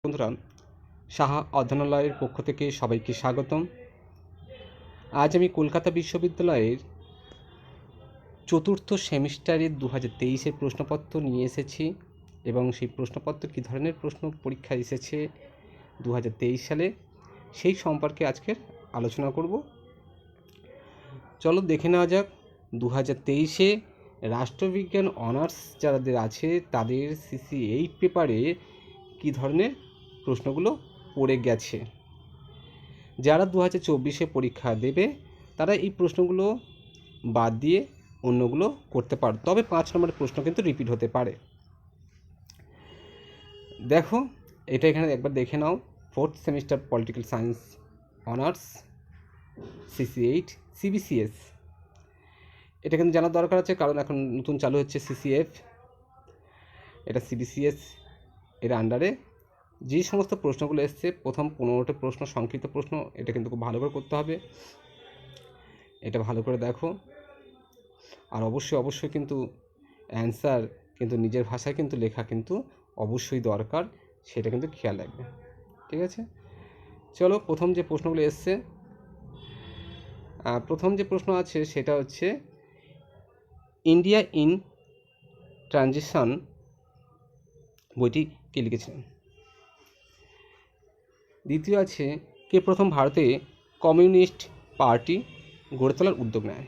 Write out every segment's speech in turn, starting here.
বন্ধুরা, সাহা অধ্যয়নালয়ের পক্ষ থেকে সবাইকে স্বাগতম। আজ আমি কলকাতা বিশ্ববিদ্যালয়ের চতুর্থ সেমিস্টারের 2023-এর প্রশ্নপত্র নিয়ে এসেছি এবং সেই প্রশ্নপত্র কী ধরনের প্রশ্ন পরীক্ষায় এসেছে 2023 সালে সেই সম্পর্কে আজকের আলোচনা করব। চলো দেখে নেওয়া যাক 2023-এ রাষ্ট্রবিজ্ঞান অনার্স যাদের আছে তাদের CC8 পেপারে কী ধরনের প্রশ্নগুলো পড়ে গেছে। যারা 2024-এ পরীক্ষা দেবে তারা এই প্রশ্নগুলো বাদ দিয়ে অন্যগুলো করতে পারে, তবে 5 নম্বরের প্রশ্ন কিন্তু রিপিট হতে পারে। দেখো এটা এখানে একবার দেখে নাও, 4th semester political science honours CC8 CBCS। এটা কিন্তু জানার দরকার আছে কারণ এখন নতুন চালু হচ্ছে CCF। এটা CBCS এর আন্ডারে যে সমস্ত প্রশ্নগুলো এসছে, প্রথম 15টা প্রশ্ন সংক্ষিপ্ত প্রশ্ন, এটা কিন্তু খুব ভালো করে করতে হবে। এটা ভালো করে দেখো, আর অবশ্যই কিন্তু অ্যান্সার কিন্তু নিজের ভাষায় কিন্তু লেখা কিন্তু অবশ্যই দরকার, সেটা কিন্তু খেয়াল রাখবে। ঠিক আছে, চলো প্রথম যে প্রশ্নগুলো এসছে, প্রথম যে প্রশ্ন আছে সেটা হচ্ছে ইন্ডিয়া ইন ট্রানজিশন বইটি কে লিখেছিলেন। দ্বিতীয় আছে কে প্রথম ভারতে কমিউনিস্ট পার্টি গড়ে তোলার উদ্যোগ নেয়।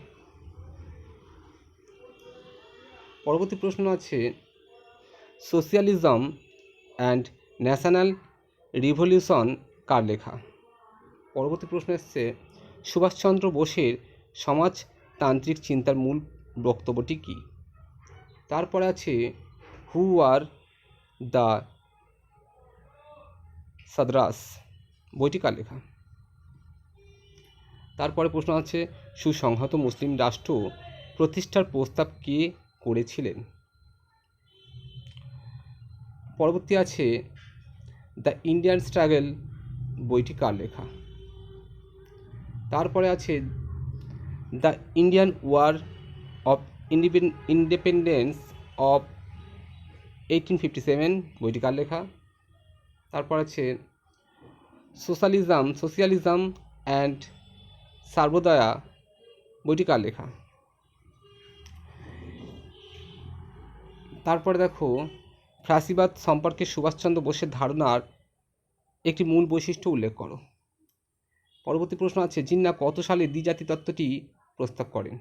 পরবর্তী প্রশ্ন আছে সোশিয়ালিজম অ্যান্ড ন্যাশনাল রিভলিউশন কার লেখা। পরবর্তী প্রশ্ন এসছে সুভাষচন্দ্র বোসের সমাজতান্ত্রিক চিন্তার মূল বক্তব্যটি কী। তারপরে আছে হু আর দ্য সাদরাস বইটি কার লেখা। তারপরে প্রশ্ন আছে সুসংহত মুসলিম রাষ্ট্র প্রতিষ্ঠার প্রস্তাব কে করেছিলেন। পরবর্তী আছে দ্য ইন্ডিয়ান স্ট্রাগল বইটি কার লেখা। তারপরে আছে the Indian war of independence of 1857 বইটি কার লেখা। তারপর আছে সোশিয়ালিজম অ্যান্ড সর্বোদয়া বইটি কার লেখা। তারপরে দেখো ফ্যাসিবাদ সম্পর্কে সুভাষচন্দ্র বোসের ধারণার একটি মূল বৈশিষ্ট্য উল্লেখ করো। পরবর্তী প্রশ্ন আছে জিন্না কত সালে দ্বিজাতি তত্ত্বটি প্রস্তাব করেন।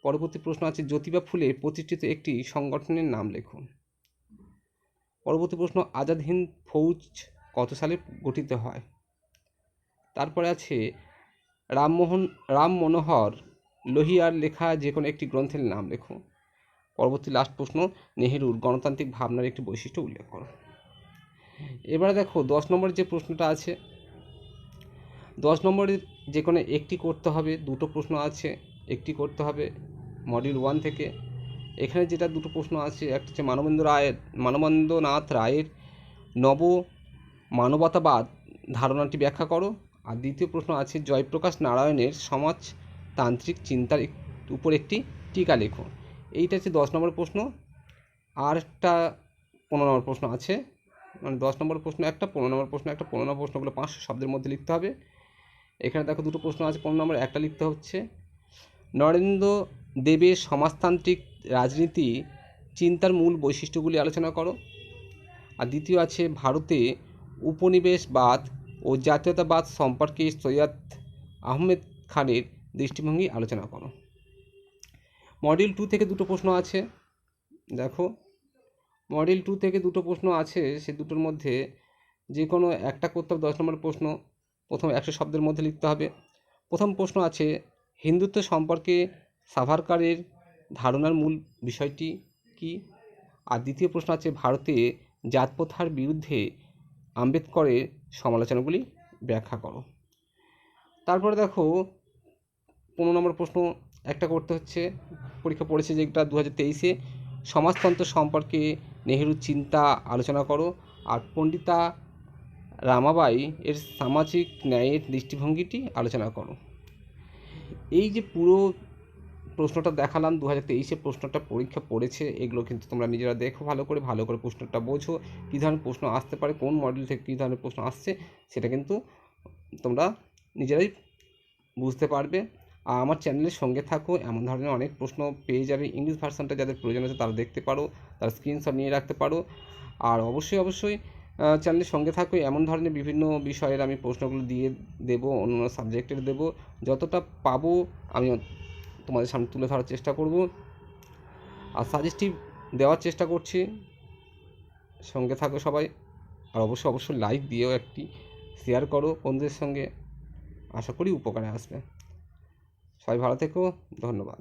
পরবর্তী প্রশ্ন আছে জ্যোতিবা ফুলে প্রতিষ্ঠিত একটি সংগঠনের নাম লেখো। পরবর্তী প্রশ্ন আজাদ হিন্দ ফৌজ কত সালে গঠিত হয়। তারপরে আছে রাম মনোহর লোহিয়ার লেখা যে কোনো একটি গ্রন্থের নাম লেখো। পরবর্তী লাস্ট প্রশ্ন নেহেরুর গণতান্ত্রিক ভাবনার একটি বৈশিষ্ট্য উল্লেখ করো। এবারে দেখো 10 নম্বরের যে প্রশ্নটা আছে, 10 নম্বরের যে কোনো একটি করতে হবে। দুটো প্রশ্ন আছে, একটি করতে হবে মডিউল 1 থেকে। এখানে যেটা দুটো প্রশ্ন আছে, একটা হচ্ছে মানবেন্দ্রনাথ রায়ের নব মানবতাবাদ ধারণাটি ব্যাখ্যা করো। আর দ্বিতীয় প্রশ্ন আছে জয়প্রকাশ নারায়ণের সমাজতান্ত্রিক চিন্তার উপর একটি টিকা লেখো। এইটা হচ্ছে 10 নম্বর প্রশ্ন। আর একটা 15 নম্বর প্রশ্ন আছে, মানে 10 নম্বর প্রশ্ন একটা, 15 নম্বর প্রশ্ন একটা। 15 নম্বর প্রশ্নগুলো 500 শব্দের মধ্যে লিখতে হবে। এখানে দেখো দুটো প্রশ্ন আছে, 15 নম্বর একটা লিখতে হচ্ছে নরেন্দ্র দেবের সমাজতান্ত্রিক রাজনীতি চিন্তার মূল বৈশিষ্ট্যগুলি আলোচনা করো। আর দ্বিতীয় আছে ভারতে উপনিবেশবাদ ও জাতীয়তাবাদ সম্পর্কে সৈয়দ আহমেদ খানের দৃষ্টিভঙ্গি আলোচনা করো। মডিউল 2 থেকে দুটো প্রশ্ন আছে, দেখো মডিউল 2 থেকে দুটো প্রশ্ন আছে, সে দুটোর মধ্যে যে কোনো একটা করতে হবে। 10 নম্বর প্রশ্ন প্রথম 100 শব্দের মধ্যে লিখতে হবে। প্রথম প্রশ্ন আছে হিন্দুত্ব সম্পর্কে সাভারকারের ধারণার মূল বিষয়টি কি। আর দ্বিতীয় প্রশ্ন আছে ভারতে জাতপ্রথার বিরুদ্ধে আম্বেদকরের সমালোচনাগুলি ব্যাখ্যা করো। তারপরে দেখো 15 নম্বর প্রশ্ন একটা করতে হচ্ছে, পরীক্ষা পড়েছে যেটা 2023-এ সমাজতন্ত্র সম্পর্কে নেহেরুর চিন্তা আলোচনা করো। আর পণ্ডিতা রামাবাই এর সামাজিক ন্যায়ের দৃষ্টিভঙ্গিটি আলোচনা করো। এই যে পুরো প্রশ্নটা দেখালাম 2023-এ প্রশ্নটা পরীক্ষা পড়েছে, এগুলো কিন্তু তোমরা নিজেরা দেখো ভালো করে প্রশ্নটা বোঝো, কী ধরনের প্রশ্ন আসতে পারে, কোন মডেল থেকে কী ধরনের প্রশ্ন আসছে সেটা কিন্তু তোমরা নিজেরাই বুঝতে পারবে। আর আমার চ্যানেলের সঙ্গে থাকো, এমন ধরনের অনেক প্রশ্ন পেয়ে যাবে। ইংলিশ ভার্সানটা যাদের প্রয়োজন আছে তারা দেখতে পারো, তারা স্ক্রিনশট নিয়ে রাখতে পারো। আর অবশ্যই চ্যানেলের সঙ্গে থাকো, এমন ধরনের বিভিন্ন বিষয়ের আমি প্রশ্নগুলো দিয়ে দেবো, অন্য সাবজেক্টের দেবো, যতটা পাবো আমি তোমাদের সামনে তুলে ধরার চেষ্টা করব আর সাজেস্টিভ দেওয়ার চেষ্টা করছি। সঙ্গে থাকো সবাই, আর অবশ্যই লাইক দিয়েও একটি শেয়ার করো বন্ধুদের সঙ্গে, আশা করি উপকারে আসবে। সবাই ভালো থেকো, ধন্যবাদ।